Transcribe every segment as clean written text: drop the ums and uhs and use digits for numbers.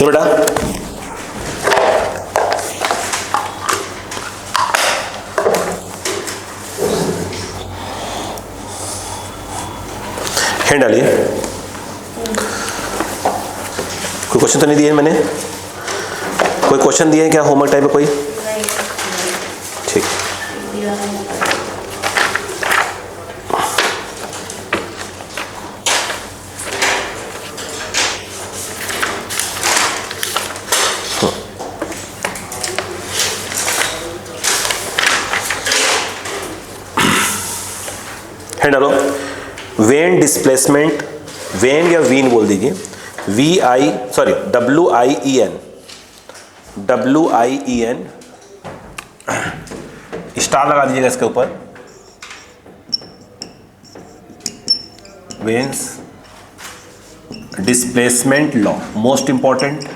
बोलो बेटा। हैंड डालिए। कोई क्वेश्चन तो नहीं दिए मैंने? कोई क्वेश्चन दिए हैं क्या होमवर्क टाइप में कोई? ठीक। हैंड डालो। वेन डिस्प्लेसमेंट, वेन या वीन बोल दीजिए, WIEN स्टार लगा दीजिएगा इसके ऊपर। Veins displacement law, most important.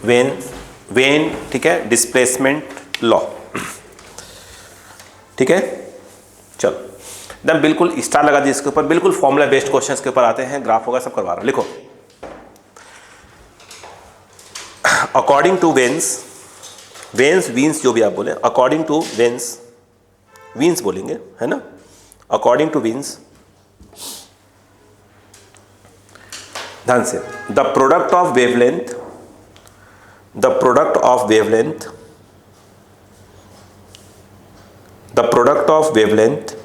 When, ठीक है, डिस्प्लेसमेंट लॉ, ठीक है। चलो एकदम बिल्कुल स्टार लगा दिए इसके ऊपर, बिल्कुल फॉर्मूला बेस्ड क्वेश्चंस के ऊपर आते हैं, ग्राफ होगा, सब करवा रहा हूं। लिखो, अकॉर्डिंग टू वेन्स, वीन्स जो भी आप बोले, अकॉर्डिंग टू वेन्स, वीन्स बोलेंगे है ना, अकॉर्डिंग टू वीन्स, ध्यान से, the product of wavelength, the product of wavelength, the product of wavelength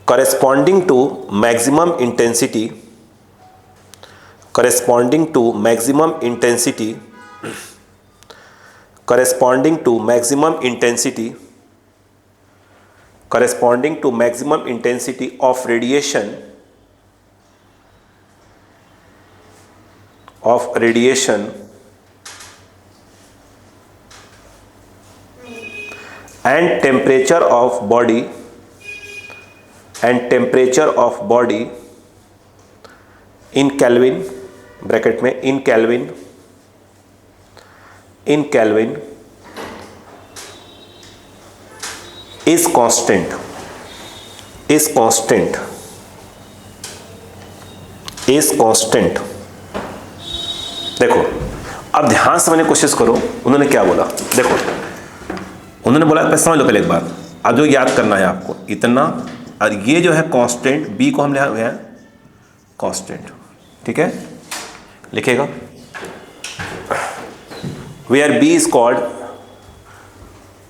corresponding to maximum intensity, corresponding to maximum intensity, corresponding to maximum intensity, corresponding to maximum intensity of radiation, of radiation and temperature of body, and temperature of body in Kelvin, bracket में in Kelvin, in Kelvin is constant, is constant, is constant। देखो अब ध्यान से समझने की कोशिश करो, उन्होंने क्या बोला। देखो उन्होंने बोला, समझ लो पहले एक बार, अब जो याद करना है आपको इतना, और ये जो है कांस्टेंट, बी को हम लिखा हुआ है कांस्टेंट, ठीक है, लिखेगा। Where B is called,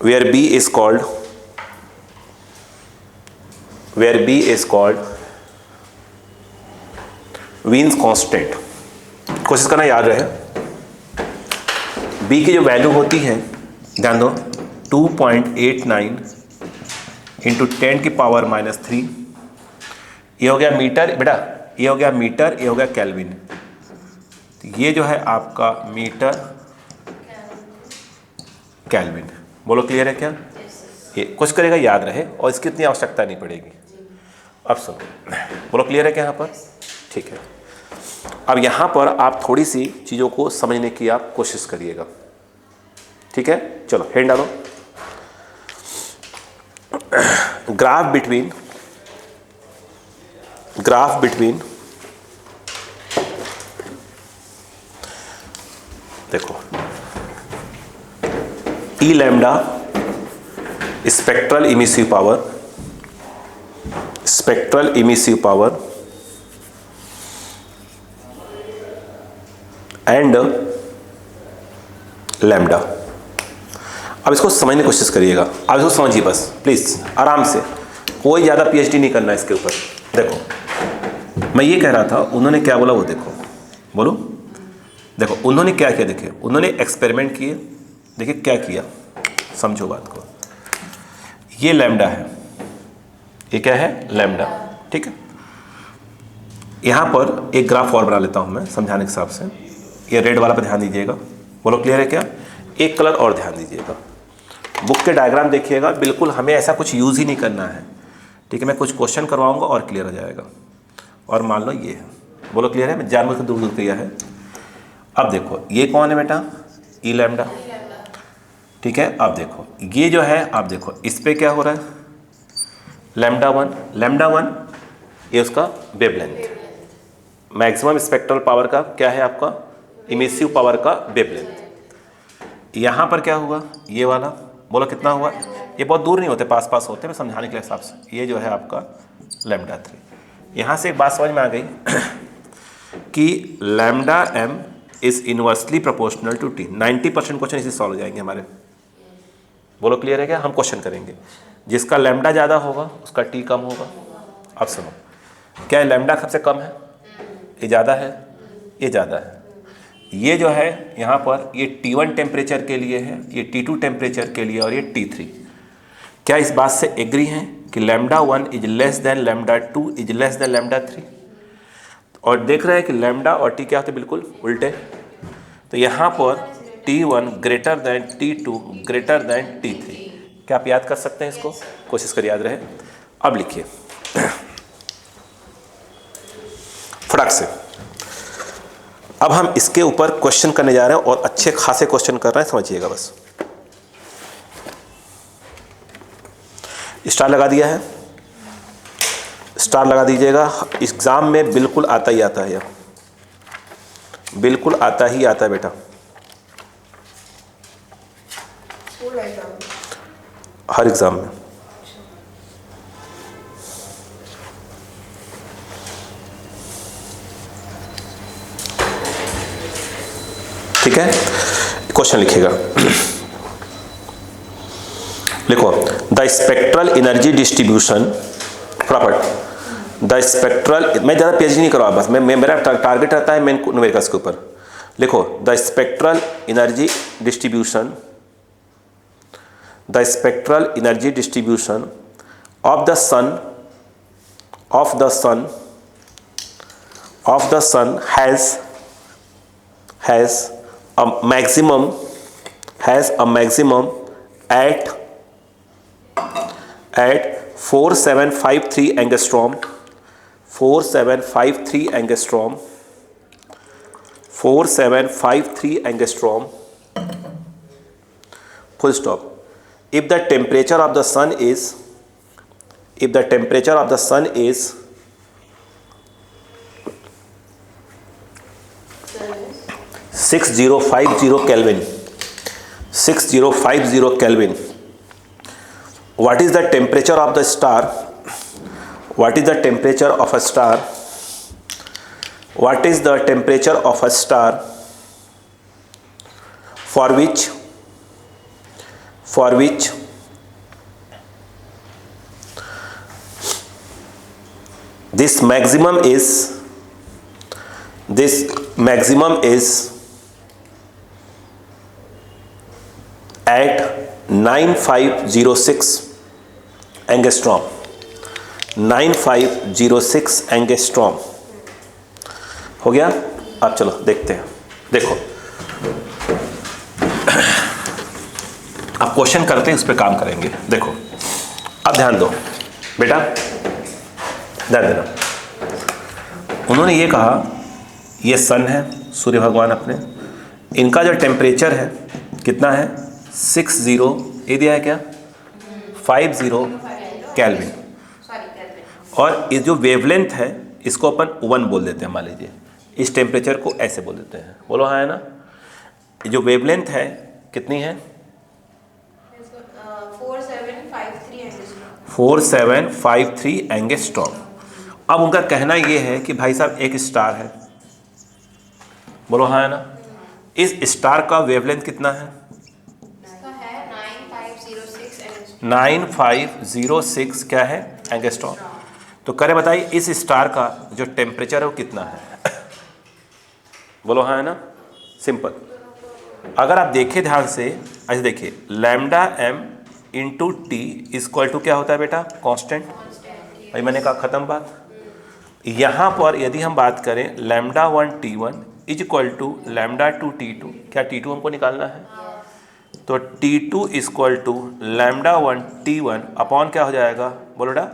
where B is called, where B is called Wien's constant. कोशिश करना याद रहे, बी की जो वैल्यू होती है, ध्यान दो, 2.89 इंटू 10 की पावर -3, ये हो गया मीटर बेटा, ये हो गया मीटर, ये हो गया केल्विन। तो ये जो है आपका मीटर केल्विन। बोलो क्लियर है क्या? ये कुछ करेगा याद रहे, और इसकी इतनी आवश्यकता नहीं पड़ेगी। अब सुनो, बोलो क्लियर है क्या यहाँ पर? ठीक है। अब यहाँ पर आप थोड़ी सी चीज़ों को समझने की आप कोशिश करिएगा, ठीक है। चलो हैंड डालो। ग्राफ बिटवीन, ग्राफ बिटवीन, देखो, E lambda spectral emissive power, spectral emissive power and lambda. अब इसको समझने की कोशिश करिएगा, अब इसको समझिए बस प्लीज आराम से, कोई ज़्यादा पीएचडी नहीं करना इसके ऊपर। देखो मैं ये कह रहा था, उन्होंने क्या बोला वो देखो, बोलो। देखो उन्होंने क्या किया, देखिए उन्होंने एक्सपेरिमेंट किए, देखिए क्या किया, समझो बात को। ये लैम्डा है, ये क्या है, लैम्डा, ठीक है। यहाँ पर एक ग्राफ और बना लेता हूँ मैं समझाने के हिसाब से। ये रेड वाला पे ध्यान दीजिएगा, बोलो क्लियर है क्या? एक कलर और ध्यान दीजिएगा, बुक के डायग्राम देखिएगा, बिल्कुल हमें ऐसा कुछ यूज़ ही नहीं करना है, ठीक है। मैं कुछ क्वेश्चन करवाऊंगा और क्लियर हो जाएगा। और मान लो ये है, बोलो क्लियर है, मैं जानबूझ के दूर दूर किया है। अब देखो ये कौन है बेटा, ई लैम्डा, ठीक है। अब देखो ये जो है, आप देखो इस पे क्या हो रहा है, लैम्डा वन, लैम्डा वन ये उसका वेवलेंथ, मैक्सिमम स्पेक्ट्रल पावर का क्या है आपका इमिसिव पावर का वेवलेंथ। यहाँ पर क्या हुआ, ये वाला बोलो कितना हुआ, ये बहुत दूर नहीं होते, पास पास होते, मैं समझाने के हिसाब से। ये जो है आपका लैम्डा 3। यहाँ से एक बात समझ में आ गई कि lambda m is inversely proportional to t। 90% question इसी सॉल्व हो जाएंगे हमारे। बोलो क्लियर है क्या? हम क्वेश्चन करेंगे, जिसका लैम्डा ज़्यादा होगा उसका t कम होगा। अब सुनो, क्या लैम्डा सबसे कम है? ये ज़्यादा है, ये ज़्यादा है। ये जो है यहाँ पर ये T1 टेम्परेचर के लिए है, ये T2 टेम्परेचर के लिए, और ये T3। क्या इस बात से एग्री हैं कि lambda 1 is less than lambda 2 is less than lambda 3? और देख रहे हैं कि लैम्डा और टी क्या होते हैं, बिल्कुल उल्टे। तो यहाँ पर T1 greater than T2 greater than T3। क्या आप याद कर सकते हैं इसको? कोशिश कर याद रहे। अब लिखिए फटाक से। अब हम इसके ऊपर क्वेश्चन करने जा रहे हैं और अच्छे खासे क्वेश्चन कर रहे हैं, समझिएगा बस। स्टार लगा दिया है, स्टार लगा दीजिएगा। एग्जाम में बिल्कुल आता ही आता है, यह बिल्कुल आता ही आता है बेटा, हर एग्जाम में। ठीक है, क्वेश्चन लिखिएगा। लिखो, the spectral energy distribution property, the spectral, मैं ज़्यादा पेज नहीं करवा, बस मैं मेरा टारगेट रहता है मेन न्यूमेरिकल्स के ऊपर। लिखो, the spectral energy distribution, the spectral energy distribution of the sun, of the sun, of the sun has a maximum, has a maximum at 4753 angstrom, 4753 angstrom, 4753 angstrom, full stop. If the temperature of the sun is, if the temperature of the sun is 6050 Kelvin, 6050 Kelvin, what is the temperature of the star, what is the temperature of a star, what is the temperature of a star for which this maximum is at 9506 angstrom, 9506 angstrom हो गया। अब चलो देखते हैं। देखो, अब question करते हैं, उस पर काम करेंगे। देखो, अब ध्यान दो बेटा, ध्यान देना। उन्होंने ये कहा, ये सन है, सूर्य भगवान अपने, इनका जो टेम्परेचर है कितना है, 60, ये दिया है क्या, 50 केल्विन, और ये जो वेवलेंथ है इसको अपन 1 बोल देते हैं। मान लीजिए इस टेम्परेचर को ऐसे बोल देते हैं, बोलो हाँ है ना। ये जो वेवलेंथ है कितनी है, 4753 एंगस्ट्रॉम। अब उनका कहना ये है कि भाई साहब एक स्टार है, बोलो हाँ है ना। इस स्टार का वेवलेंथ कितना है, 9506 क्या है, एंगस्ट्रॉम। तो करे बताइए इस स्टार का जो टेम्परेचर है वो कितना है, बोलो हाँ है ना। सिंपल। अगर आप देखें ध्यान से, ऐसे देखिए, lambda m into T equal to क्या होता है बेटा, कांस्टेंट। भाई मैंने कहा खत्म बात। यहाँ पर यदि हम बात करें lambda 1 T1 is equal to lambda 2 T2, क्या T2 हमको निकालना है, तो T2 equal to lambda 1 T1 upon क्या हो जाएगा, बोलो बेटा,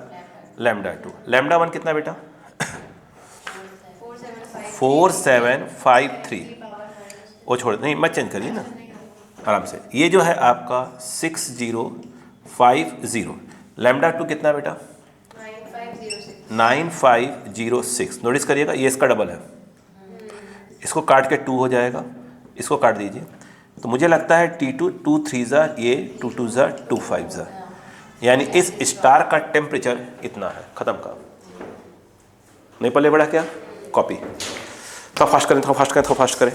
लैम्डा 2। लैम्डा 1 कितना बेटा, 4753। वो छोड़, नहीं मत चेंज करिए ना, आराम से। ये जो है आपका 6050, लैम्डा 2 कितना बेटा, 9506। नोटिस करिएगा, ये इसका डबल है, इसको काट के 2 हो जाएगा, इसको काट दीजिए, तो मुझे लगता है T2 2 3 ज़ा ये 2 2 ज़ा 2 5 ज़ा, यानी इस स्टार का टेम्परेचर इतना है। ख़त्म का नहीं पल्ले बड़ा क्या कॉपी। थोड़ा फास्ट करें, थोड़ा फास्ट करें, थोड़ा फास्ट करें।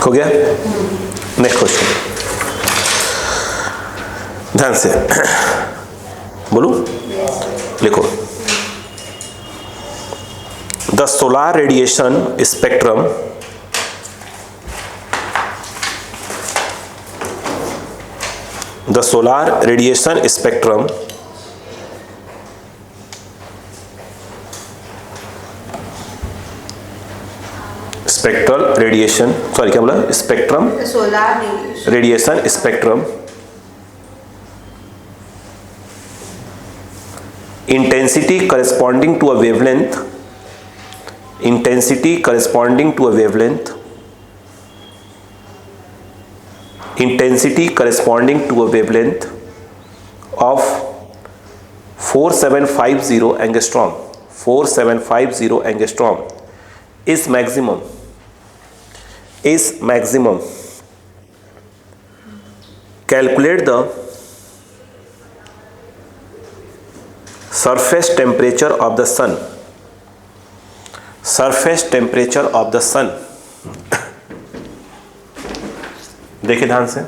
हो गया? नेक्स्ट क्वेश्चन, ध्यान से बोलूं, लिखो। The solar radiation spectrum spectral radiation, sorry क्या बोला, spectrum, solar radiation spectrum intensity corresponding to a wavelength, intensity corresponding to a wavelength, intensity corresponding to a wavelength of 4750 angstrom, 4750 angstrom is maximum. Calculate the surface temperature of the sun. Surface temperature of the sun. देखिए ध्यान से,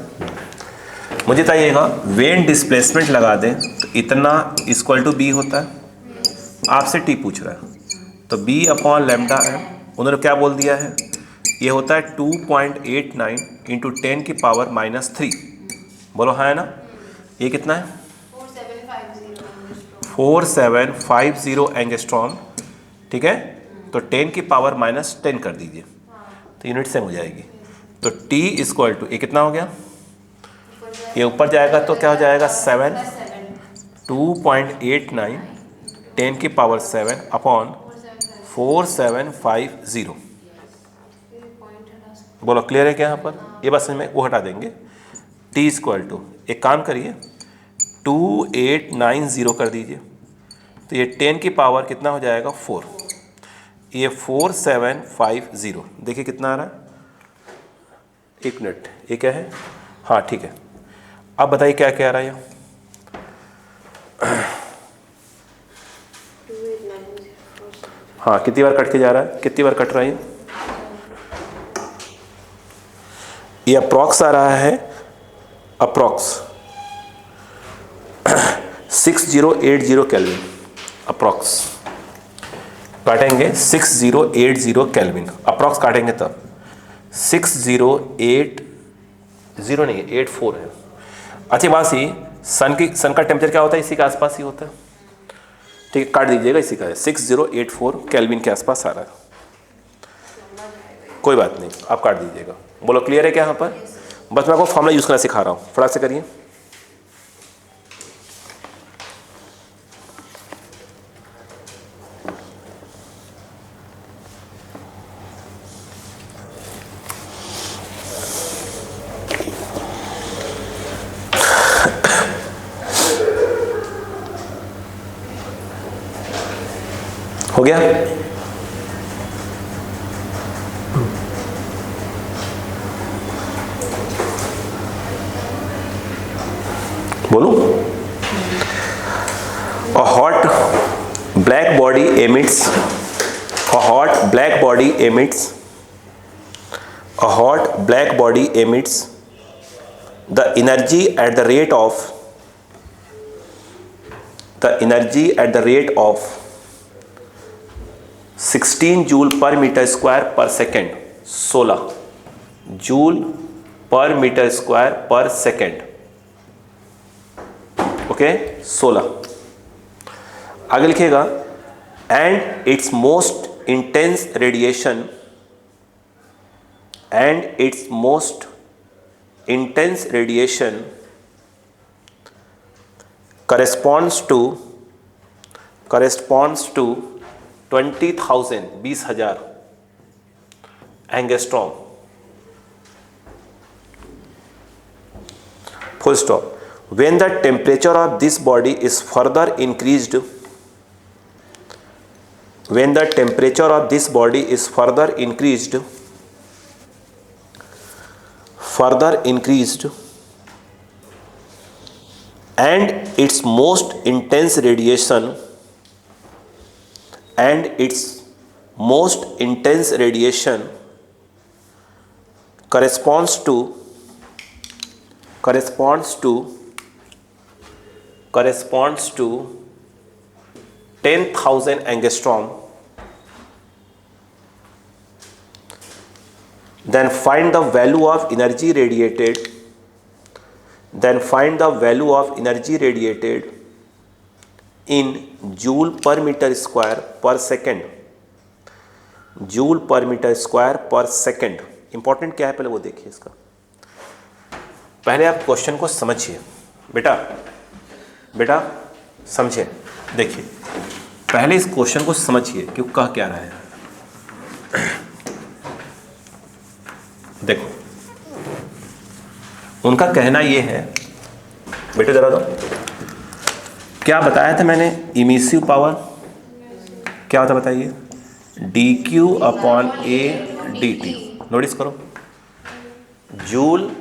मुझे बताइएगा when displacement लगा दें तो इतना equal to be होता है, आपसे टी पूछ रहा है, तो बी अपॉन लैम्डा एम, उन्होंने क्या बोल दिया है, ये होता है 2.89 इंटू 10 की पावर -3। बोलो हाँ है ना, ये कितना है 4750 एंगस्ट्रॉम, ठीक है, तो 10 की पावर -10 कर दीजिए तो यूनिट सेम हो जाएगी। तो T इक्वल टू ये कितना हो गया, ये ऊपर जाएगा तो क्या हो जाएगा 7, 2.89 10 की पावर 7 अपॉन 4750। बोलो क्लियर है क्या यहाँ पर, ये बस में वो हटा देंगे। T इक्वल टू, एक काम करिए 2890 कर दीजिए, तो ये 10 की पावर कितना हो जाएगा 4, ये 4750, देखिए कितना आ रहा है, एक मिनट, ये क्या है, हाँ ठीक है। अब बताइए क्या क्या आ रहा है यहाँ, 2890। हाँ कितनी बार कट के जा रहा है, कितनी बार कट रहा है ये अप्रॉक्स आ रहा है, अप्रॉक्स 6080 केल्विन, अप्रॉक्स काटेंगे 6080 केल्विन, अप्रॉक्स काटेंगे तब 6080 नहीं है 84 है। अच्छी बात ही सन का टेम्परेचर क्या होता है, इसी के आसपास ही होता है, ठीक है, काट दीजिएगा, इसी का है 6084 केल्विन के आसपास आ रहा है, कोई बात नहीं, आप काट दीजिएगा। बोलो क्लियर है क्या यहाँ पर, बस मैं आपको फॉर्मूला यूज़ करना सिखा रहा हूँ, फटाक से करिए। हो गया, बोलो। A hot black body emits A hot black body emits the energy at the rate of 16 joule per metre square per second, 16 joule per metre square per second. Okay 16। आगे लिखिएगा and it's most intense radiation corresponds to 20,000 20,000 angstrom. Full stop. when the temperature of this body is further increased and its most intense radiation corresponds to 10,000 angstrom, then find the value of energy radiated in joule per meter square per second। Important क्या है पहले वो देखिए। इसका पहले आप question को समझिए बेटा समझे। देखिए पहले इस क्वेश्चन को समझिए कि वो कह क्या रहा है। देखो उनका कहना ये है, बेटे जरा दो, क्या बताया था मैंने इमिसिव पावर क्या होता बताइए, dQ/A/dt। नोटिस करो जूल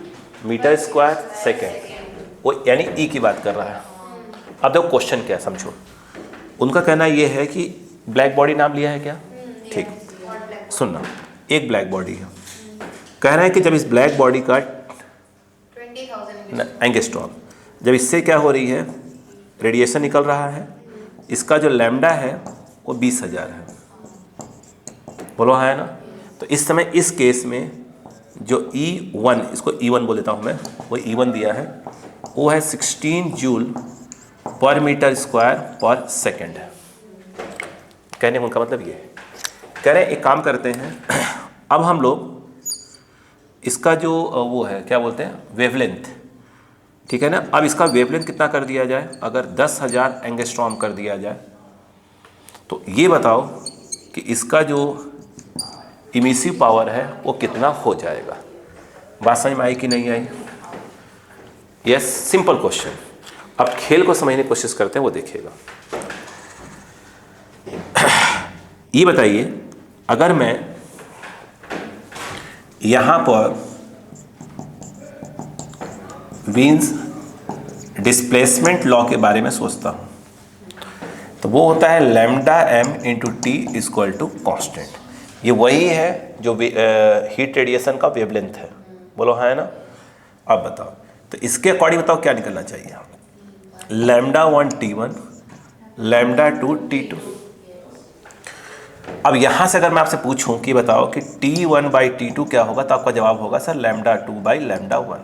मीटर स्क्वायर सेकेंड, वो यानी ई की बात कर रहा है। अब देखो क्वेश्चन क्या है समझो। उनका कहना ये है कि ब्लैक बॉडी नाम लिया है क्या, ठीक सुनना, एक ब्लैक बॉडी है। कह रहे हैं कि जब इस ब्लैक बॉडी का एंगस्ट्रॉम, जब इससे क्या हो रही है रेडिएशन निकल रहा है, इसका जो लैम्डा है वो 20,000 है, बोलो है ना। तो इस समय इस केस में जो E1, इसको E1 बोल देता हूँ मैं, वो E1 दिया है, वो है 16 joule per metre square per second. कहने का उनका मतलब ये है, कह रहे हैं एक काम करते हैं, अब हम लोग इसका जो वो है क्या बोलते हैं वेवलेंथ, ठीक है ना। अब इसका वेवलेंथ कितना कर दिया जाए, अगर 10,000 एंगस्ट्रॉम कर दिया जाए तो ये बताओ कि इसका जो इमिसिव पावर है वो कितना हो जाएगा। बात समझ में आई कि नहीं आई? Yes, simple question. अब खेल को समझने की कोशिश करते हैं, वो देखिएगा। ये बताइए अगर मैं यहाँ पर वीन्स डिस्प्लेसमेंट लॉ के बारे में सोचता हूँ तो वो होता है lambda m into T equal to constant. ये वही है जो हीट रेडिएशन का वेवलेंथ है, बोलो है ना। अब बताओ तो इसके अकॉर्डिंग बताओ क्या निकलना चाहिए, लैम्डा 1 T1 लैम्डा 2 T2। अब यहाँ से अगर मैं आपसे पूछूं कि बताओ कि T1/T2 क्या होगा तो आपका जवाब होगा सर लैम्डा 2/λ1।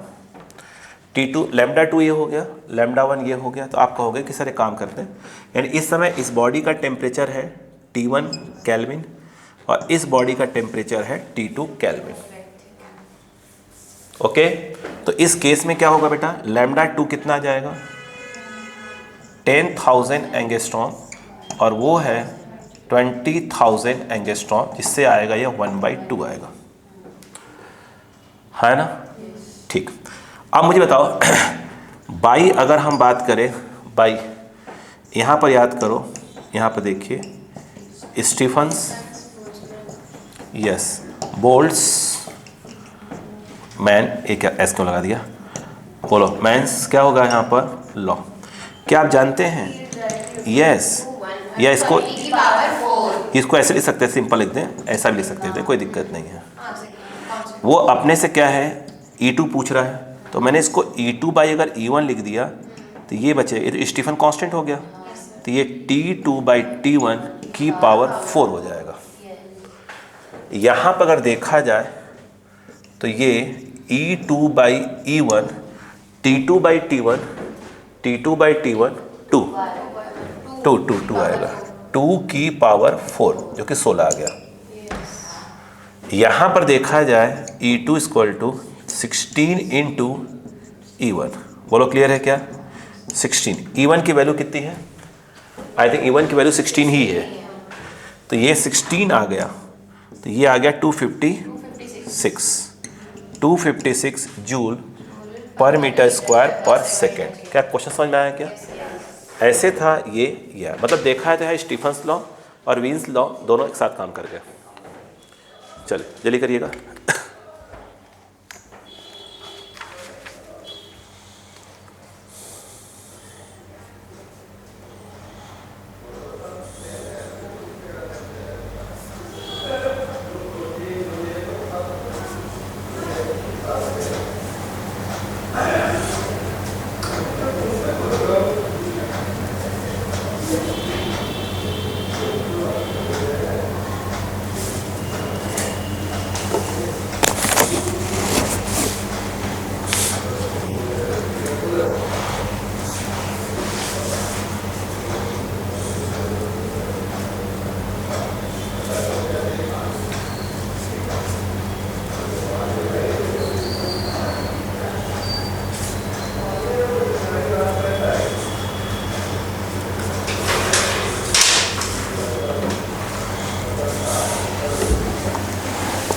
T2 लैम्डा 2 ये हो गया, लैम्डा 1 ये हो गया। तो आप कहोगे कि सर एक काम करते हैं, यानी इस समय इस बॉडी का टेम्परेचर है T1 केल्विन और इस बॉडी का टेम्परेचर है T2 केल्विन। ओके, तो इस केस में क्या होगा बेटा, लैम्डा 2 कितना आ जाएगा 10,000 एंगस्ट्रॉम और वो है 20,000 एंगस्ट्रॉम, जिससे आएगा ये 1/2 आएगा, है ना। ठीक, अब मुझे बताओ बाई अगर हम बात करें, बाई यहाँ पर याद करो, यहाँ पर देखिए स्टीफन्स, यस, बोल्ट्स मैन, एक एस क्यों लगा दिया, बोलो मैंस क्या होगा यहाँ पर लॉ। क्या आप जानते हैं, यस, या इसको ऐसे लिख सकते हैं, सिंपल लिख दें, ऐसा भी लिख सकते थे, कोई दिक्कत नहीं है। वो अपने से क्या है E2 पूछ रहा है, तो मैंने इसको E2 बाई अगर E1 लिख दिया तो ये बचे, ये तो स्टीफन कांस्टेंट हो गया, तो ये T2 बाई T1 की पावर 4 हो जाएगा। यहाँ पर अगर देखा जाए तो ये E2 by E1 T2 by T1 T2 by T1 2 आएगा, 2 की पावर 4 जो कि 16 आ गया। यहाँ पर देखा जाए E2 equal to 16 into E1, बोलो क्लियर है क्या? 16, E1 की वैल्यू कितनी है? आई थिंक E1 की वैल्यू 16 ही है, तो ये 16 आ गया, तो ये आ गया 256 joule per metre square per second. क्या क्वेश्चन समझ में आया क्या? ऐसे था ये मतलब देखा है स्टीफन्स लॉ और वीन्स लॉ दोनों एक साथ काम कर गए। चलिए जल्दी करिएगा।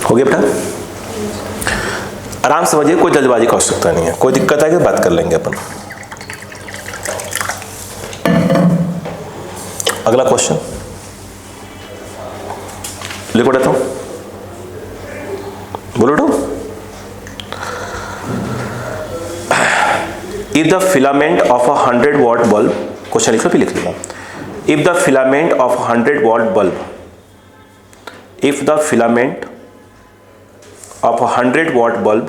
हो गया बेटा? आराम से समझिए, कोई जल्दबाजी का आवश्यकता नहीं है, कोई दिक्कत आएगी बात कर लेंगे अपन। अगला क्वेश्चन लिखो बेटा, तो बोलो बेटा। If the filament of a 100 what bulb, question लिखो फिर लिख लेना। If the filament of 100 what bulb, if the filament of a 100 watt bulb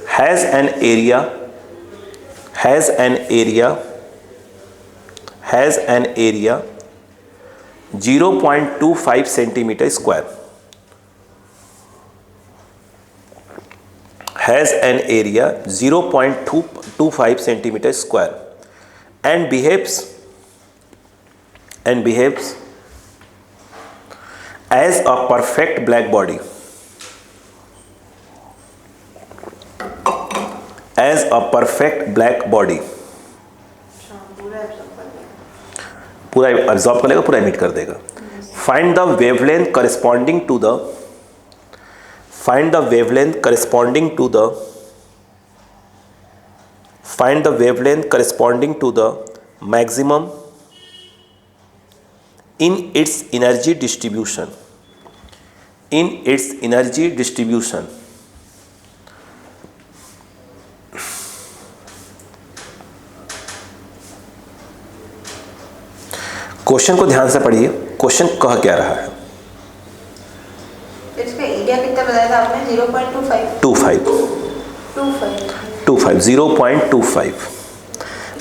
has an area 0.25 centimeter square, has an area 0.25 centimeter square and behaves as a perfect black body, as a perfect black body, पूरा absorb कर लेगा, पूरा emit कर देगा। Find the wavelength corresponding to the, find the wavelength corresponding to the, find the wavelength corresponding to the maximum in its energy distribution, in its energy distribution, question को ध्यान से पढ़िए, क्वेश्चन कह क्या रहा है। इसका एरिया कितना बताया था आपने? 0.25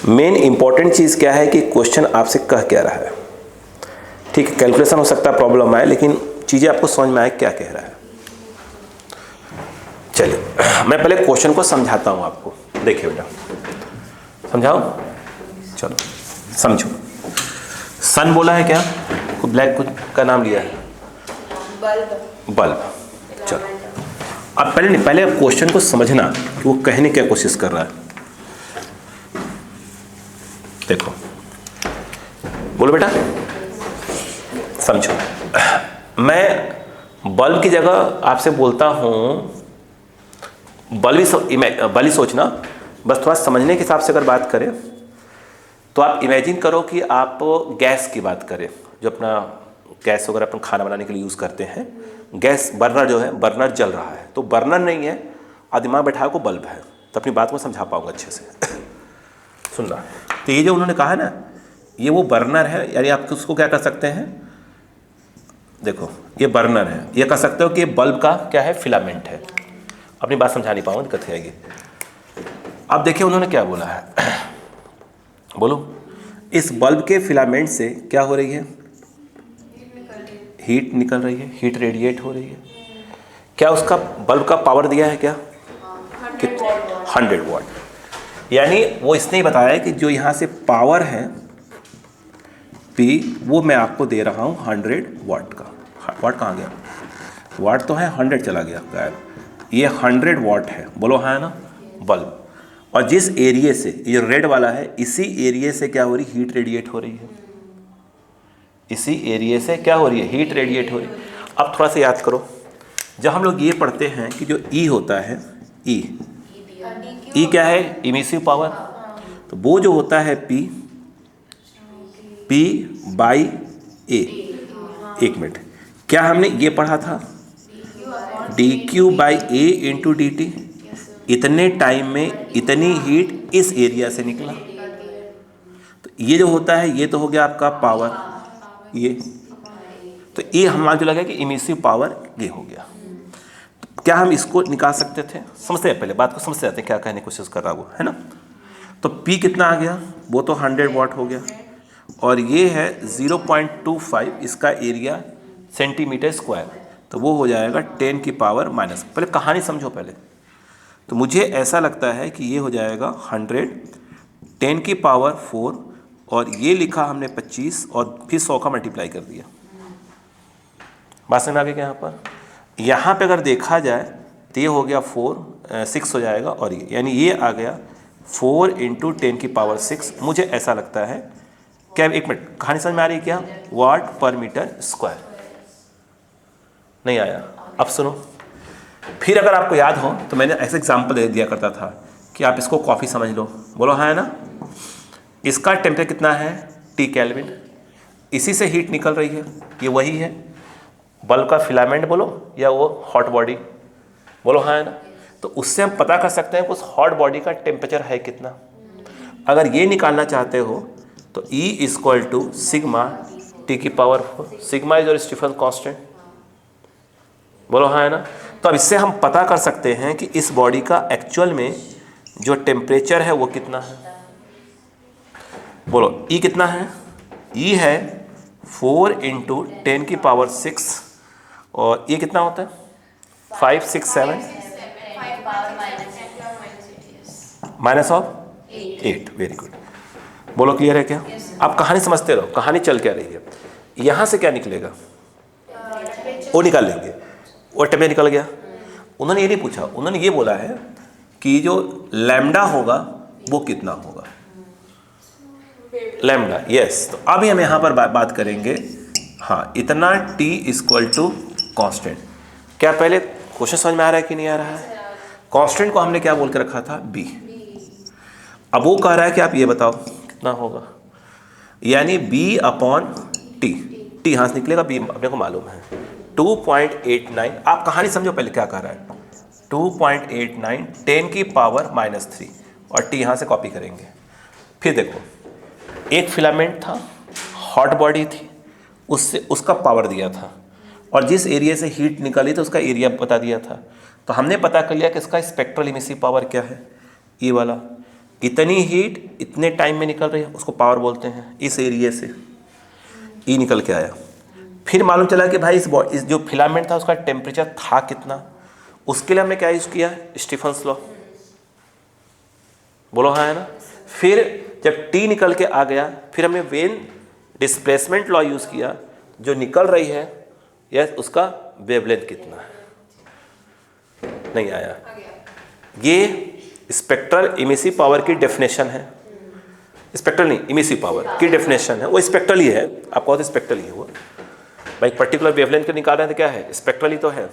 मेन इंपॉर्टेंट चीज क्या है कि क्वेश्चन आपसे कह क्या रहा है। ठीक है, कैलकुलेशन हो सकता है प्रॉब्लम आए, लेकिन चीज़ें आपको समझ में आए क्या कह रहा है। चलिए मैं पहले क्वेश्चन को समझाता हूँ आपको। देखिए बेटा, समझाओ, चलो समझो। सन बोला है क्या? को ब्लैक कुछ का नाम लिया है, बल्ब। चलो अब पहले क्वेश्चन को समझना कि वो कहने क्या कोशिश कर रहा है। देखो, बोलो बेटा, समझो। मैं बल्ब की जगह आपसे बोलता हूँ, बल्ब ही सोचना, बस थोड़ा समझने के हिसाब से अगर बात करें तो आप इमेजिन करो कि आप गैस की बात करें, जो अपना गैस वगैरह अपन खाना बनाने के लिए यूज़ करते हैं। गैस बर्नर जो है, बर्नर जल रहा है, तो बर्नर नहीं है और दिमाग बैठा को बल्ब है, तो अपनी बात को समझा पाऊंगा अच्छे से। सुनना, तो ये जो उन्होंने कहा ना, ये वो बर्नर है, यानी आप उसको क्या कर सकते हैं, देखो ये बर्नर है, ये कह सकते हो कि ये बल्ब का क्या है, फिलामेंट है। अपनी बात समझा नहीं पाऊंगा, दिक्कत आएगी। अब देखिए उन्होंने क्या बोला है, बोलो। इस बल्ब के फिलामेंट से क्या हो रही है? हीट निकल रही है, हीट रेडिएट हो रही है। क्या उसका बल्ब का पावर दिया है क्या? 100 वाट। यानी वो इसने ही बताया कि जो यहाँ से पावर है P, वो मैं आपको दे रहा हूँ 100 वाट का। वाट कहाँ गया? वाट तो है, 100 चला गया गायब। ये 100 वाट है, बोलो हाँ है ना, बल्ब। और जिस एरिया से ये रेड वाला है, इसी एरिया से क्या हो रही? हीट रेडिएट हो रही है। इसी एरिया से क्या हो रही है? हीट रेडिएट हो रही है। अब थोड़ा सा याद करो, जब हम लोग ये पढ़ते हैं कि जो E होता है, E क्या है? Emissive power. तो वो जो होता है P बाई A। एक मिनट, क्या हमने ये पढ़ा था? dq by A into D T. इतने टाइम में इतनी हीट इस एरिया से निकला। तो ये जो होता है, ये तो हो गया आपका पावर, ये तो ये हमारा जो लगा कि इमिसिव पावर ये हो गया। तो क्या हम इसको निकाल सकते थे? समझते हैं, पहले बात को समझते जाते हैं क्या कहने की कोशिश कर रहा वो, है ना। तो P कितना आ गया? वो तो 100 वाट हो गया, और ये है 0.25, इसका एरिया सेंटीमीटर स्क्वायर, तो वो हो जाएगा 10 की पावर माइनस। पहले कहानी समझो पहले। तो मुझे ऐसा लगता है कि ये हो जाएगा 100 10 की पावर 4, और ये लिखा हमने 25, और फिर 100 का मल्टीप्लाई कर दिया। बात समझ में आ गई क्या? यहाँ पे अगर देखा जाए तो ये हो गया 6 हो जाएगा, और ये यानी ये आ गया 4 इंटू 10 की पावर 6। मुझे ऐसा लगता है क्या, एक मिनट, कहानी समझ में आ रही है क्या? वाट पर मीटर स्क्वायर। नहीं आया? अब सुनो, फिर अगर आपको याद हो तो मैंने ऐसा एग्जाम्पल दे दिया करता था कि आप इसको कॉफ़ी समझ लो, बोलो हाँ है ना। इसका टेम्परेचर कितना है? T kelvin. इसी से हीट निकल रही है, ये वही है। बल्ब का फिलामेंट बोलो या वो हॉट बॉडी, बोलो हाँ है ना। तो उससे हम पता कर सकते हैं कि उस हॉट बॉडी का टेम्परेचर है कितना। अगर ये निकालना चाहते हो तो E equal to sigma T की power 4। Sigma is your Stefan constant, बोलो हाँ है ना। तो अब इससे हम पता कर सकते हैं कि इस बॉडी का एक्चुअल में जो टेम्परेचर है वो कितना है। बोलो E कितना है? E है 4 इंटू 10 की पावर 6, और ये कितना होता है? 5 6 7 माइनस ऑफ 8। वेरी गुड, बोलो क्लियर है क्या? आप कहानी समझते रहो, कहानी चल क्या रही है। यहाँ से क्या निकलेगा? वो निकाल लेंगे, वो टेम्परेचर निकल गया। उन्होंने ये नहीं पूछा, उन्होंने ये बोला है कि जो लैम्डा होगा वो कितना होगा, लैम्डा। यस, तो अभी हम यहाँ पर बात करेंगे, हाँ, इतना T इक्वल टू कॉन्स्टेंट। क्या पहले क्वेश्चन समझ में आ रहा है कि नहीं आ रहा है? कॉन्स्टेंट को हमने क्या बोल के रखा था? B। अब वो कह रहा है कि आप ये बताओ कितना होगा, यानी B अपॉन T। T यहाँ से निकलेगा, B अपने को मालूम है 2.89। आप कहानी समझो पहले क्या कह रहा है। 2.89 10 की पावर माइनस 3, और T यहाँ से कॉपी करेंगे। फिर देखो, एक फिलामेंट था, हॉट बॉडी थी, उससे उसका पावर दिया था, और जिस एरिया से हीट निकली तो उसका एरिया बता दिया था। तो हमने पता कर लिया कि इसका स्पेक्ट्रल इमिसिव पावर क्या है, ये वाला। इतनी हीट इतने टाइम में निकल रही है, उसको पावर बोलते हैं। इस एरिया से E निकल के आया। फिर मालूम चला कि भाई इस जो फिलामेंट था उसका टेम्परेचर था कितना। उसके लिए हमने क्या यूज़ किया? स्टीफन्स लॉ, बोलो हाँ है ना। फिर जब T निकल के आ गया, फिर हमने वेन डिस्प्लेसमेंट लॉ यूज़ किया, जो निकल रही है यस उसका वेवलेंथ कितना है। नहीं आया? ये स्पेक्ट्रल इमिसिव पावर की डेफिनेशन है। स्पेक्ट्रल नहीं, इमिसिव पावर की डेफिनेशन है, वो स्पेक्ट्रल ही है। आप कहो तो स्पेक्ट्रल ही है वो भाई। पर्टिकुलर वेवलेंथ को निकाल रहे हैं तो क्या है? स्पेक्ट्रल ही तो है।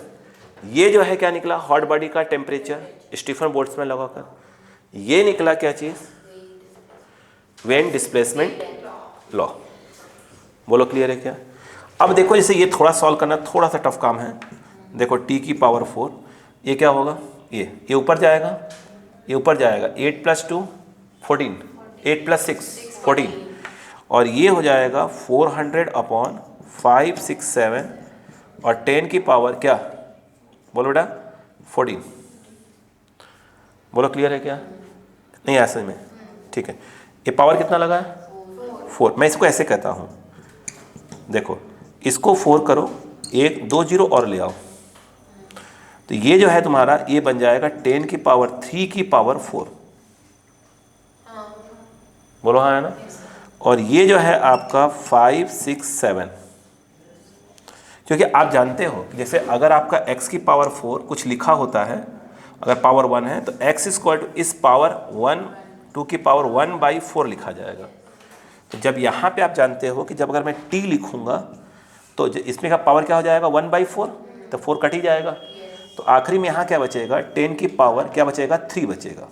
ये जो है क्या निकला? हॉट बॉडी का टेम्परेचर स्टीफन बोल्ट्जमैन लगाकर। ये निकला क्या चीज़? Wien displacement law. बोलो क्लियर है क्या? अब देखो, जैसे ये थोड़ा सॉल्व करना थोड़ा सा टफ काम है। देखो T की पावर 4, ये क्या होगा? ये ऊपर जाएगा, ये ऊपर जाएगा। 8 + 2 14, 8 + 6 14, और ये हो जाएगा 400 अपॉन 5 6 7, और 10 की पावर क्या? बोलो बेटा 14। बोलो क्लियर है क्या? नहीं ऐसे में, ठीक है। ये पावर कितना लगा है? 4। मैं इसको ऐसे कहता हूँ, देखो इसको 4 करो, 1 2 0 और ले आओ, तो ये जो है तुम्हारा ये बन जाएगा 10 की पावर 3 की पावर 4। बोलो हाँ है ना। और ये जो है आपका 5 6 7, क्योंकि आप जानते हो कि जैसे अगर आपका x की पावर 4 कुछ लिखा होता है, अगर पावर 1 है तो x इक्वल टू इस पावर 1 2 की पावर 1/4 लिखा जाएगा। तो जब यहाँ पे आप जानते हो कि जब अगर मैं t लिखूँगा तो इसमें का पावर क्या हो जाएगा? 1/4, तो 4 कट ही जाएगा। तो आखिरी में यहाँ क्या बचेगा? 10 की पावर क्या बचेगा? 3 बचेगा।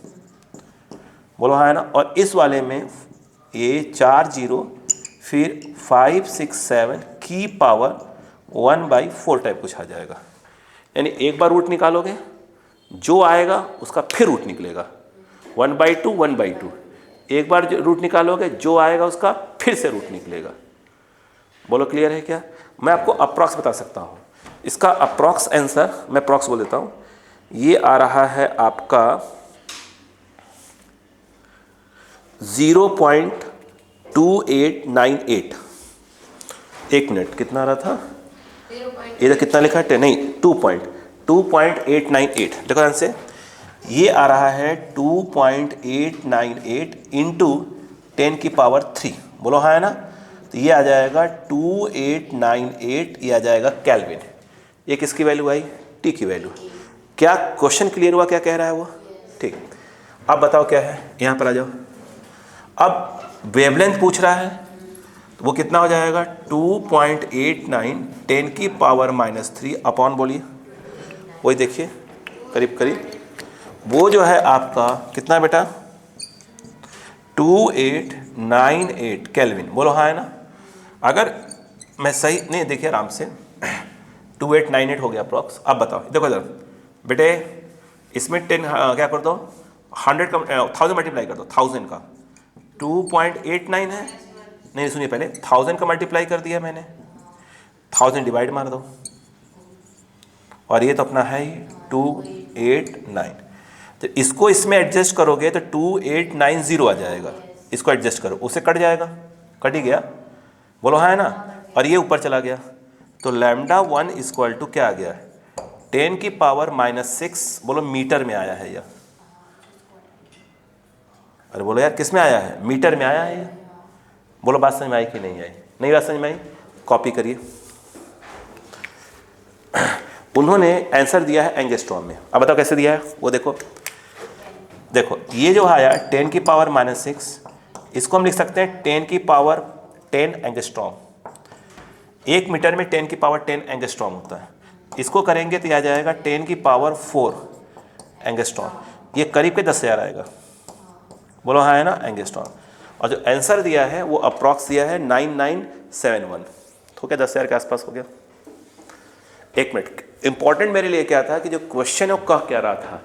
बोलो हाँ है ना। और इस वाले में ये 4 0 फिर 5 6 7 की पावर 1/4 टाइप कुछ आ जाएगा। यानी एक बार रूट निकालोगे, जो आएगा उसका फिर रूट निकलेगा, 1/2 1/2। एक बार रूट निकालोगे, जो आएगा उसका फिर से रूट निकलेगा। बोलो क्लियर है क्या? मैं आपको अप्रॉक्स बता सकता हूँ। इसका अप्रॉक्स आंसर मैं अप्रॉक्स बोल देता हूँ, ये आ रहा है आपका 0.2898। एक मिनट, कितना आ रहा था? इधर कितना लिखा है? नहीं 2.898। देखो ध्यान से, ये आ रहा है 2.898 इंटू 10 की पावर 3। बोलो हाँ है ना। तो ये आ जाएगा 2898, ये आ जाएगा केल्विन। ये किसकी वैल्यू आई? टी की वैल्यू। क्या क्वेश्चन क्लियर हुआ? क्या कह रहा है वो? ठीक। अब बताओ क्या है, यहाँ पर आ जाओ। अब वेवलेंथ पूछ रहा है, तो वो कितना हो जाएगा? 2.89 10 की पावर -3 अपॉन, बोलिए वही देखिए करीब करीब, वो जो है आपका कितना बेटा? 2898 केल्विन। बोलो हाँ है ना। अगर मैं सही नहीं, देखिए आराम से 2898 हो गया अप्रॉक्स। अब बताओ, देखो इधर बेटे, इसमें 10 क्या कर दो, 100 का 1000 मल्टीप्लाई कर दो, 1000 का 2.89 है। नहीं सुनिए, पहले 1000 का मल्टीप्लाई कर दिया मैंने, 1000 डिवाइड मार दो, और ये तो अपना है 289। तो इसको इसमें एडजस्ट करोगे तो 2890 आ जाएगा। इसको एडजस्ट करो, उससे कट जाएगा, कट ही गया। बोलो हाँ है ना। और ये ऊपर चला गया, तो λ1 इक्वल टू क्या आ गया? 10 की पावर -6। बोलो मीटर में आया है यह। अरे बोलो यार किस में आया है? मीटर में आया है ये। बोलो बात समझ में आई कि नहीं आई? नहीं बात समझ में आई? कॉपी करिए। उन्होंने आंसर दिया है एंगस्ट्रॉम में। अब बताओ कैसे दिया है वो। देखो देखो, ये जो आया 10 की पावर -6, इसको हम लिख सकते हैं 10 की पावर 10 एंगस्ट्रॉम। 1 मीटर में 10 की पावर 10 एंगस्ट्रॉम होता है। इसको करेंगे तो यह आ जाएगा 10 की पावर 4 एंगस्ट्रॉम। ये करीब के 10,000 आएगा। बोलो हाँ है ना, एंगस्ट्रॉम। और जो आंसर दिया है वो अप्रॉक्स दिया है 9971। तो क्या 10,000 के आसपास हो गया। एक मिनट, इंपॉर्टेंट मेरे लिए क्या था कि जो क्वेश्चन है वो कह क्या रहा था।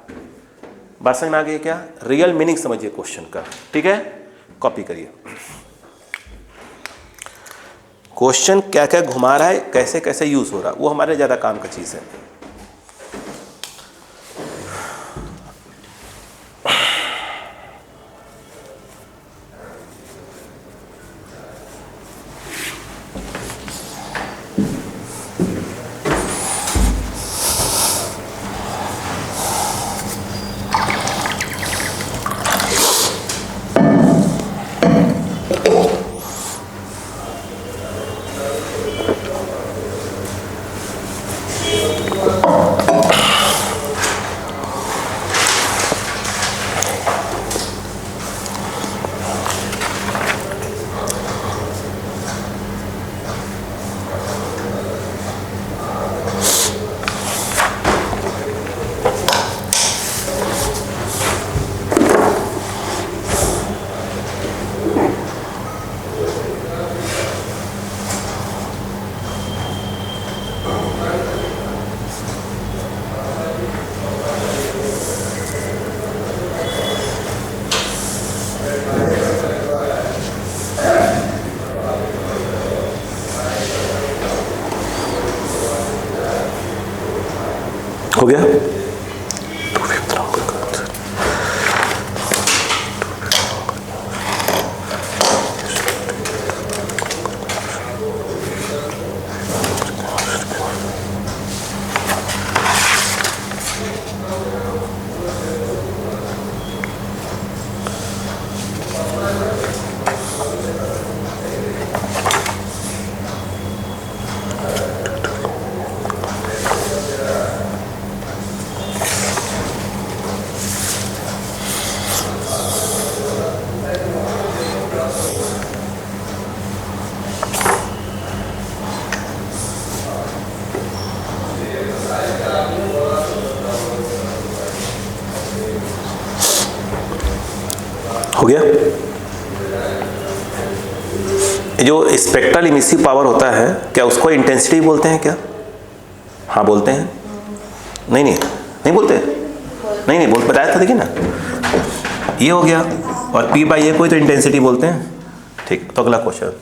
बात समझ में आ गई क्या? रियल मीनिंग समझिए क्वेश्चन का, ठीक है। कॉपी करिए। क्वेश्चन क्या क्या घुमा रहा है, कैसे कैसे यूज हो रहा है, वो हमारे ज़्यादा काम का चीज़ है। हो गया। हो गया। जो स्पेक्ट्रल इमिसिव पावर होता है, क्या उसको इंटेंसिटी बोलते हैं क्या? हाँ बोलते हैं। नहीं नहीं नहीं बोलते, नहीं नहीं बोल, बताया था देखिए ना, ये हो गया। और P बाई ए कोई तो इंटेंसिटी बोलते हैं। ठीक, तो अगला क्वेश्चन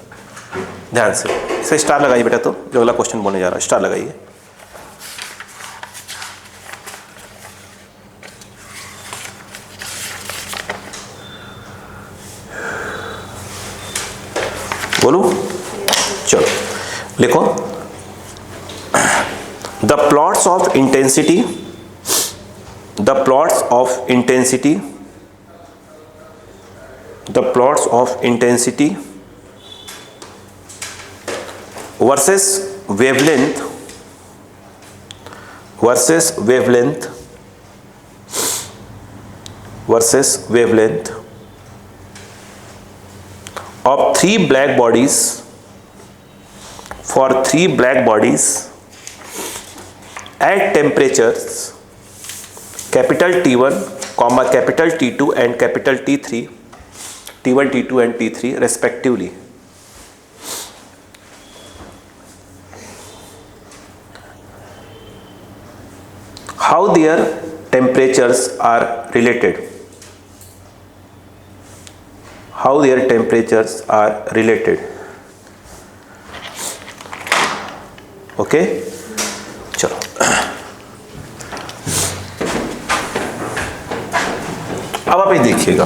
ध्यान से, इसे स्टार लगाइए बेटा। तो जो अगला क्वेश्चन बोलने जा रहा है स्टार लगाइए। बोलूं? चलो लिखो, the plots of intensity, the plots of intensity, the plots of intensity versus wavelength, versus wavelength, versus wavelength of three black bodies, for three black bodies at temperatures capital T1 comma capital T2 and capital T3, T1 T2 and T3 respectively, how their temperatures are related, how their temperatures are related. Okay चलो, अब आप ये देखिएगा,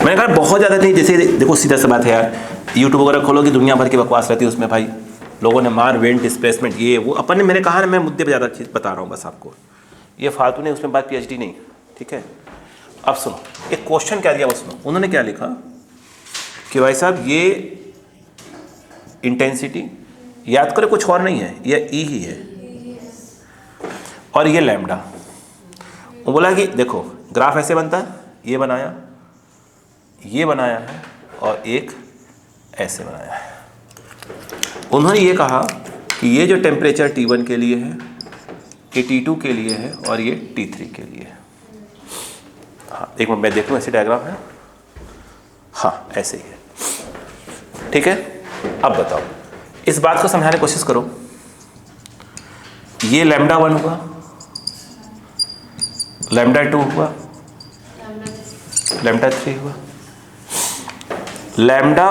मैंने कहा बहुत ज़्यादा नहीं, जैसे देखो सीधा सा बात है यार, यूट्यूब वगैरह खोलोगे दुनिया भर की बकवास रहती है उसमें भाई, लोगों ने मार वेंट डिस्प्लेसमेंट ये वो, अपन ने, मैंने कहा ना मैं मुद्दे पे ज़्यादा चीज़ बता रहा हूँ बस आपको, ये फालतू नहीं, उसमें बात PhD नहीं, ठीक है। अब सुनो, एक क्वेश्चन क्या दिया, बस सुनो, उन्होंने क्या लिखा कि भाई साहब ये इंटेंसिटी याद करो कुछ और नहीं है, ये E ही है और ये लैम्डा। वो बोला कि देखो ग्राफ ऐसे बनता है, ये बनाया, ये बनाया है और एक ऐसे बनाया है। उन्होंने ये कहा कि ये जो टेम्परेचर T1 के लिए है, ये T2 के लिए है और ये T3 के लिए है। हाँ एक मिनट मैं देख लूँ, ऐसे डायग्राम है, हाँ ऐसे ही है, ठीक है। अब बताओ, इस बात को समझाने की कोशिश करो, ये लैम्डा 1 हुआ, लैम्डा 2 हुआ, लैम्डा 3 हुआ, lambda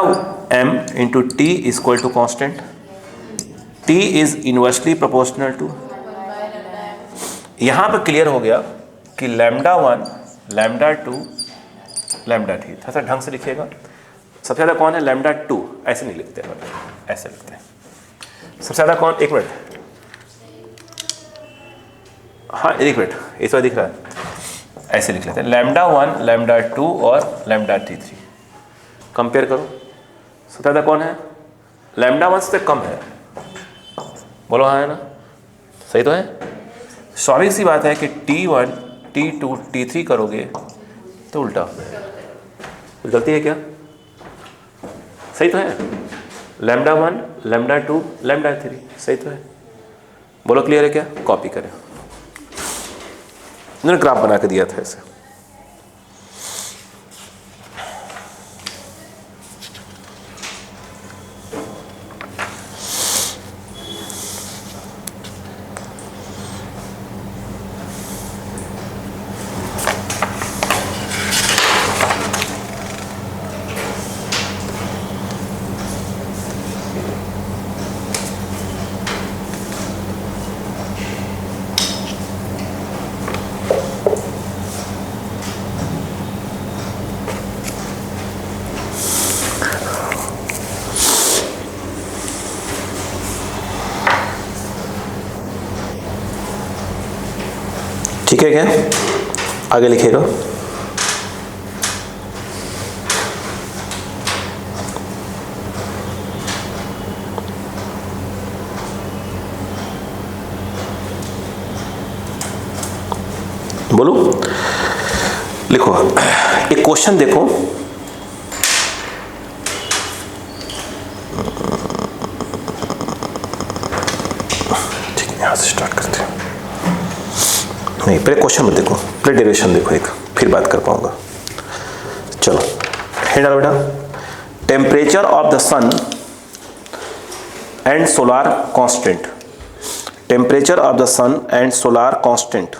m into T is equal to constant, t is inversely proportional to, यहाँ पर क्लियर हो गया कि लैम्डा 1, लैम्डा 2, लैम्डा 3, थोड़ा सा ढंग से लिखिएगा। सबसे ज़्यादा कौन है? लैम्डा 2, ऐसे नहीं लिखते हैं, ऐसे लिखते हैं। सबसे ज़्यादा कौन? एक मिनट, हाँ एक मिनट, इस बार दिख रहा है, ऐसे लिख लेते हैं, लैम्डा 1, लैम्डा 2 और लैम्डा T3 कंपेयर करो। सबसे ज़्यादा कौन है? लैम्डा 1 से कम है, बोलो हाँ है ना, सही तो है। स्वाभाविक सी बात है कि T1, T2, T3 करोगे तो उल्टा हो जाएगा, कुछ गलती है क्या? सही तो है, लैम्डा 1, लैम्डा 2, लैम्डा 3, सही तो है, बोलो क्लियर है क्या? कॉपी करें, उन्होंने ग्राफ बना के दिया था ऐसे। ठीक है क्या? आगे लिखिएगा, बोलो लिखो, एक क्वेश्चन देखो, ठीक है, यहां से स्टार्ट करते हैं। नहीं, पहले क्वेश्चन में देखो, पहले डेरिवेशन देखो एक, फिर बात कर पाऊंगा। चलो हेड डालो बेटा। Temperature of the sun and solar constant, temperature of the sun and solar constant.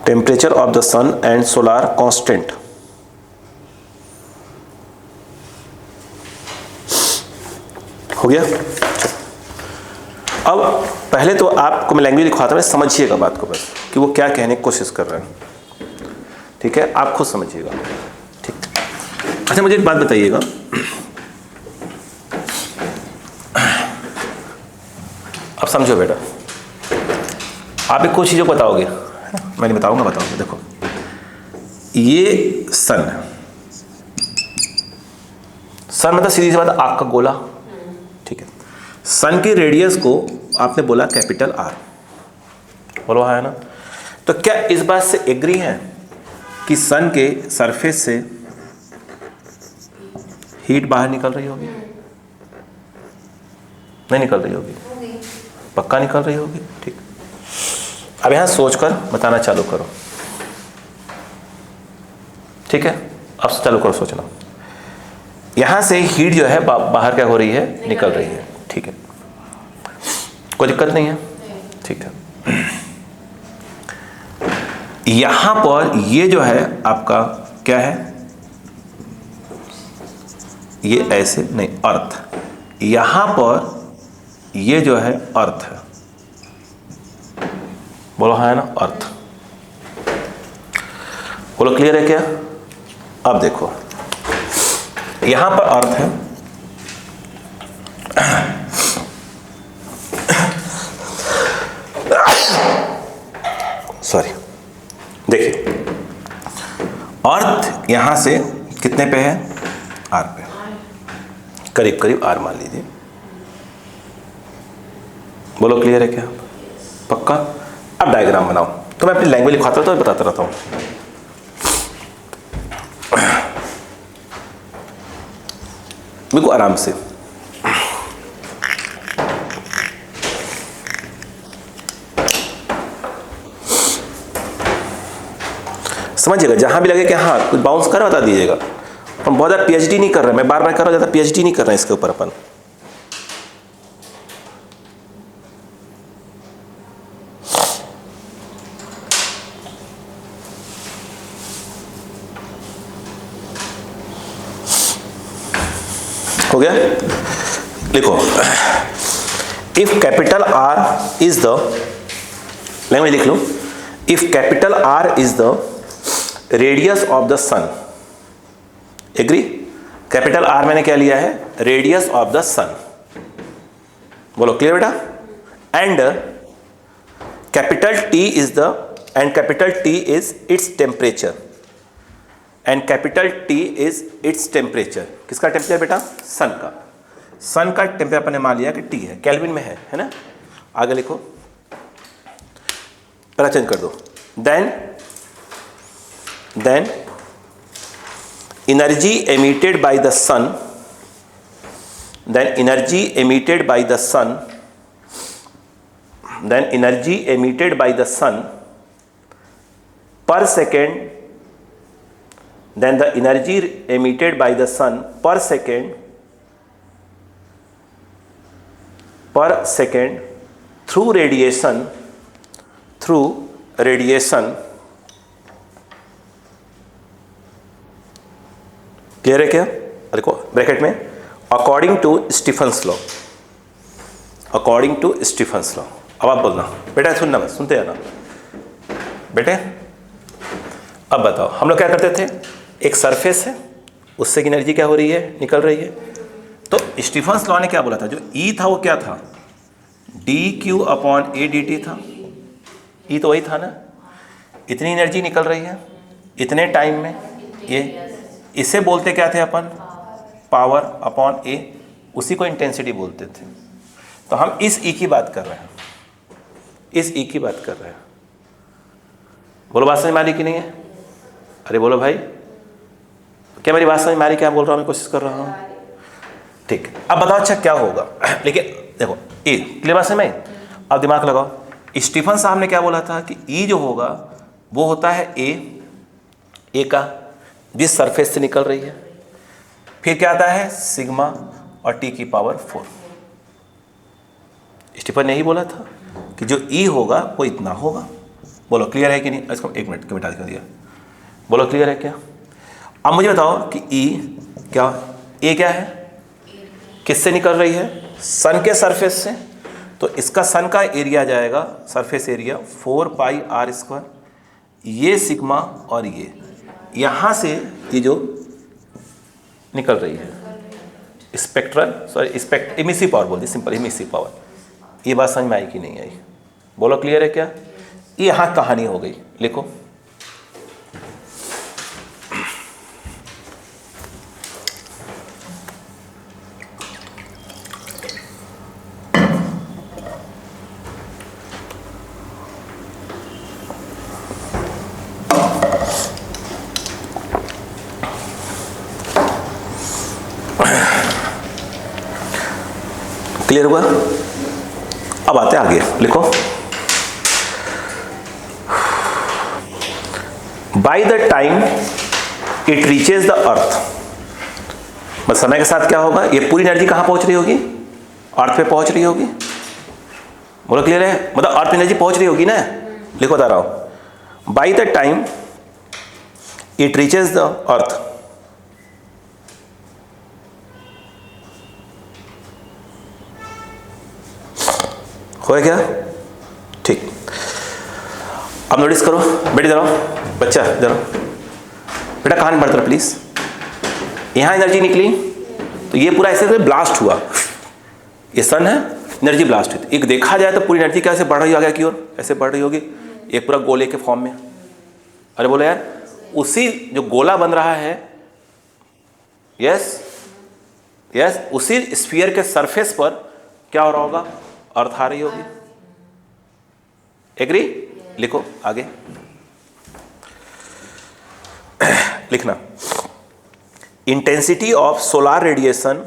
Temperature of the sun and solar constant. हो गया। अब पहले तो आपको मैं लैंग्वेज लिखवाता हूँ, समझिएगा बात को बस कि वो क्या कहने की कोशिश कर रहे हैं। ठीक है, आप खुद समझिएगा। ठीक। अच्छा मुझे एक बात बताइएगा, अब समझो बेटा, आप एक कुछ चीज़ों को बताओगे, मैं नहीं बताऊंगा, बताऊंगा। देखो ये सन, सन मतलब सीधी सी बात आग का गोला। ठीक है, सन के रेडियस को आपने बोला कैपिटल आर, बोलो है ना। तो क्या इस बात से एग्री है कि सन के सरफेस से हीट बाहर निकल रही होगी? नहीं निकल रही होगी? पक्का निकल रही होगी। ठीक, अब यहां सोचकर बताना चालू करो। ठीक है, अब चालू करो सोचना। यहां से हीट जो है बाहर क्या हो रही है? निकल रही है। ठीक है, कोई दिक्कत नहीं है। ठीक है, यहां पर ये जो है आपका क्या है? ये ऐसे नहीं, अर्थ। यहां पर ये जो है अर्थ है, बोलो है ना, अर्थ। बोलो क्लियर है क्या? अब देखो यहां पर अर्थ है, सॉरी, देखिए अर्थ यहां से कितने पे है? आर पे, करीब करीब आर मान लीजिए। बोलो क्लियर है क्या? पक्का? अब डायग्राम बनाओ। तो मैं अपनी लैंग्वेज लिखवाता रहता हूँ, बताता रहता हूँ। बिल्कुल आराम से। समझिएगा, जहां भी लगे कि हाँ कुछ बाउंस कर, बता दीजिएगा। हम बहुत ज़्यादा पीएचडी नहीं कर रहे, मैं बार बार कर रहा हूँ, ज़्यादा पीएचडी नहीं कर रहे हैं इसके ऊपर अपन। हो गया? लिखो, if capital R is the, language लिख लो, if capital R is the radius of the sun, agree? Capital R मैंने क्या लिया है? Radius of the sun. बोलो क्लियर बेटा? And capital T is the, and capital T is its temperature, and capital T is its temperature. किसका temperature बेटा? Sun का। सन का टेम्परेचर अपन ने मान लिया कि टी है, केल्विन में है ना। आगे लिखो, पहला चेंज कर दो। Then energy emitted by the sun, then energy emitted by the sun, then energy emitted by the sun per second, then the energy emitted by the sun per second through radiation, clear है क्या? देखो bracket में, according to Stefan's law, according to Stefan's law. अब आप बोलना बेटा, सुनना बस, सुनते जाना बेटे। अब बताओ, हम लोग क्या करते थे? एक सरफेस है, उससे एनर्जी क्या हो रही है? निकल रही है। तो स्टीफन्स लॉ ने क्या बोला था? जो ई था वो क्या था? dQ/A/dt था। ई तो वही था ना, इतनी एनर्जी निकल रही है इतने टाइम में। ये इसे बोलते क्या थे अपन? पावर अपॉन ए, उसी को इंटेंसिटी बोलते थे। तो हम इस ई की बात कर रहे हैं, इस ई की बात कर रहे हैं। बोलो बात समझ में आ रही कि नहीं है? अरे बोलो भाई, क्या मेरी बात समझ में आ रही? क्या बोल रहा हूँ मैं, कोशिश कर रहा हूँ। ठीक है, अब बताओ अच्छा क्या होगा। लेकिन देखो ए क्लियर बात समझ में, अब दिमाग लगाओ। स्टीफन साहब ने क्या बोला था कि ई जो होगा वो होता है ए का जिस सरफेस से निकल रही है, फिर क्या आता है सिग्मा और टी की पावर 4। स्टीफन ने यही बोला था कि जो ई होगा वो इतना होगा। बोलो क्लियर है कि नहीं? इसको एक मिनट के मिटा दिया। बोलो क्लियर है क्या? अब मुझे बताओ कि ई क्या, ए क्या है, किससे निकल रही है? सन के सरफेस से। तो इसका सन का एरिया जाएगा, surface area 4 pi R square, ये सिग्मा और ये यहाँ से ये जो निकल रही है स्पेक्ट्रल इमिसिव पावर बोल दी, सिंपल इमिसिव पावर। ये बात समझ में आई कि नहीं आई? बोलो क्लियर है क्या? ये यहाँ कहानी हो गई, लिखो। क्लियर हुआ? अब आते हैं आगे, लिखो। By the time it reaches the earth, बस समय के साथ क्या होगा, ये पूरी एनर्जी कहां पहुंच रही होगी? अर्थ पे पहुंच रही होगी। बोलो क्लियर है? मतलब अर्थ पे एनर्जी पहुंच रही होगी ना। लिखो बता रहा हूं, by the time it reaches the earth, हो क्या? ठीक। अब नोटिस करो बेटे, जरा बच्चा जरा बेटा कहानी बढ़ता रहा प्लीज। यहां एनर्जी निकली तो ये पूरा ऐसे ब्लास्ट हुआ, ये सन है, एनर्जी ब्लास्ट हुई। एक देखा जाए तो पूरी एनर्जी कैसे बढ़ रही आगे की ओर, ऐसे बढ़ रही होगी, एक पूरा गोले के फॉर्म में। अरे बोलो यार, उसी जो गोला बन रहा है, यस उसी स्फीयर के सरफेस पर क्या हो रहा होगा? अर्थ आ रही होगी। एग्री? लिखो आगे लिखना। इंटेंसिटी ऑफ सोलार रेडिएशन,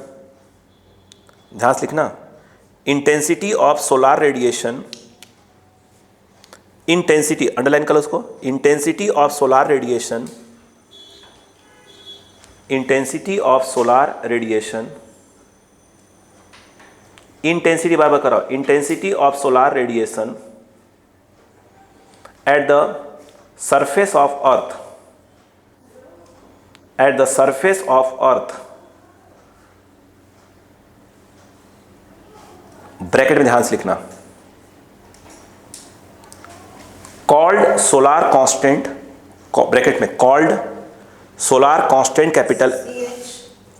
ध्यान से लिखना। Intensity of solar radiation, intensity underline करो उसको। Intensity of solar radiation, intensity of solar radiation, intensity बार बार करो। Intensity of solar radiation at the surface of earth, at the surface of earth, bracket में ध्यान से लिखना, कॉल्ड सोलार कांस्टेंट, ब्रैकेट में called solar constant, capital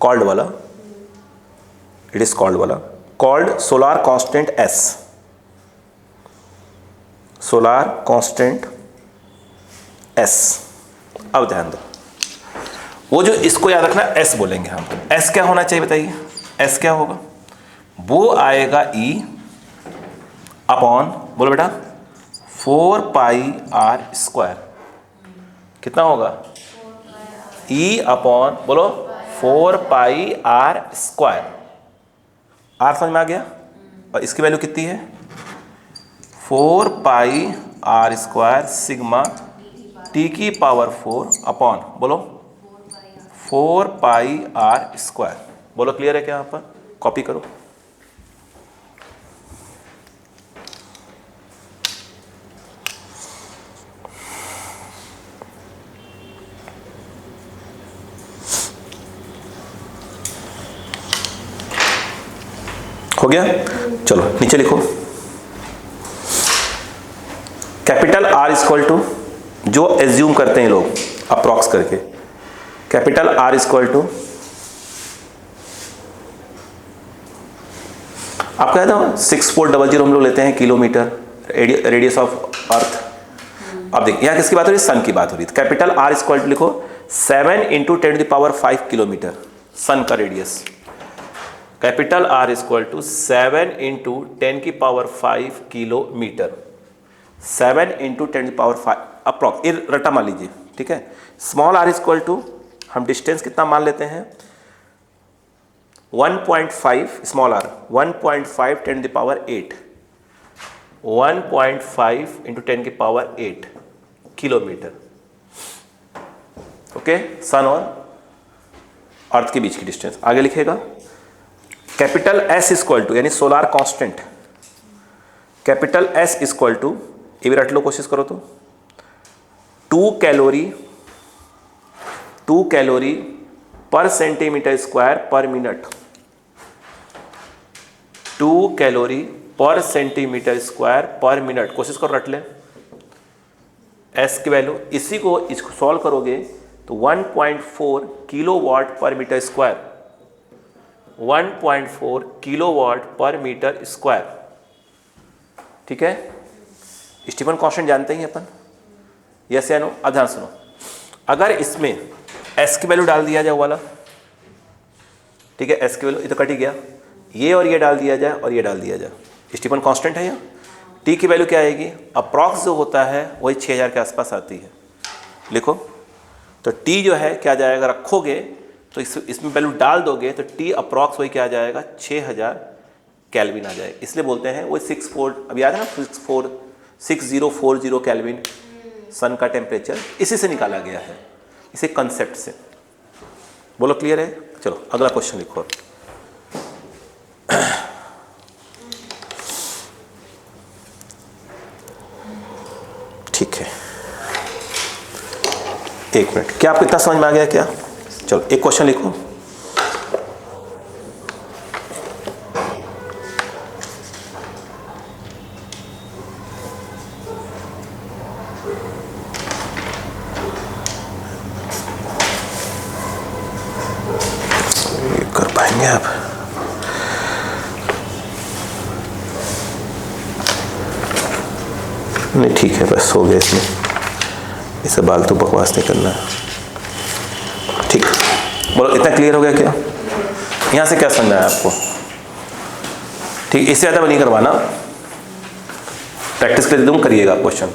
called वाला, it is called वाला, called solar constant S, solar constant S. अब ध्यान दो, वो जो इसको याद रखना एस बोलेंगे हम। एस क्या होना चाहिए बताइए? एस क्या होगा? वो आएगा ई अपॉन, बोलो बेटा, 4 पाई आर स्क्वायर। कितना होगा? ई अपॉन, बोलो, 4 पाई आर स्क्वायर। आर समझ में आ गया? और इसकी वैल्यू कितनी है? 4 pi R square sigma T की पावर 4 अपॉन, बोलो, 4 पाई आर स्क्वायर। बोलो क्लियर है क्या? यहाँ पर कॉपी करो। हो गया? चलो नीचे लिखो। कैपिटल आर इक्वल टू, जो एज्यूम करते हैं लोग अप्रॉक्स करके, कैपिटल आर इक्वल टू, आपका है ना 6400 हम लोग लेते हैं किलोमीटर रेडियस ऑफ अर्थ। अब देखिए यहाँ किसकी बात हो रही है? सन की बात हो रही है। कैपिटल आर इक्वल टू लिखो 7 × 10⁵ किलोमीटर सन का radius. Capital R equal to 7 × 10⁵ kilometre, 7 × 10⁵ approx, ये रटा मान लीजिए, ठीक है। स्मॉल आर इक्वल टू, हम डिस्टेंस कितना मान लेते हैं? 1.5 स्मॉल आर 1.5 10 की पावर 8 1.5 इंटू 10 की पावर 8 किलोमीटर। ओके, सन और अर्थ के बीच की डिस्टेंस। आगे लिखेगा कैपिटल एस इक्वल टू, यानी solar constant, capital S equal to, ये भी रट लो कोशिश करो तो, 2 कैलोरी पर सेंटीमीटर स्क्वायर पर मिनट। 2 कैलोरी पर सेंटीमीटर स्क्वायर पर मिनट। कोशिश करो रट ले एस की वैल्यू। इसी को इसको सॉल्व करोगे तो 1.4 किलोवाट पर मीटर स्क्वायर, 1.4 किलोवाट पर मीटर स्क्वायर। ठीक है, स्टीफन कांस्टेंट जानते ही अपन, यस या नो? अब ध्यान सुनो, अगर इसमें एस की वैल्यू डाल दिया जाए वाला, ठीक है, एस की वैल्यू ये तो कट ही गया, ये और ये डाल दिया जाए और ये डाल दिया जाए, स्टीफन कांस्टेंट है यहाँ। टी की वैल्यू क्या आएगी? अप्रॉक्स जो होता है वही 6000 के आसपास आती है। लिखो तो टी जो है क्या जाएगा, रखोगे तो इसमें वैल्यू डाल दोगे तो टी अप्रॉक्स वही क्या आ जाएगा, 6000 केल्विन आ जाएगा। इसलिए बोलते हैं वही 64, अब याद है ना 6040 केल्विन सन का टेम्परेचर इसी से निकाला गया है, इसी कंसेप्ट से। बोलो क्लियर है? चलो अगला क्वेश्चन लिखो। ठीक है, एक मिनट, क्या आपको इतना समझ में आ गया क्या? चलो एक क्वेश्चन लिखो। कर पाएंगे आप? नहीं ठीक है, बस हो गया, इसमें इसे फालतू बकवास नहीं करना है। ठीक, बोलो इतना क्लियर हो गया क्या? यहाँ से क्या समझना है आपको? ठीक, इससे ज़्यादा नहीं करवाना, प्रैक्टिस कर दूँ, करिएगा क्वेश्चन।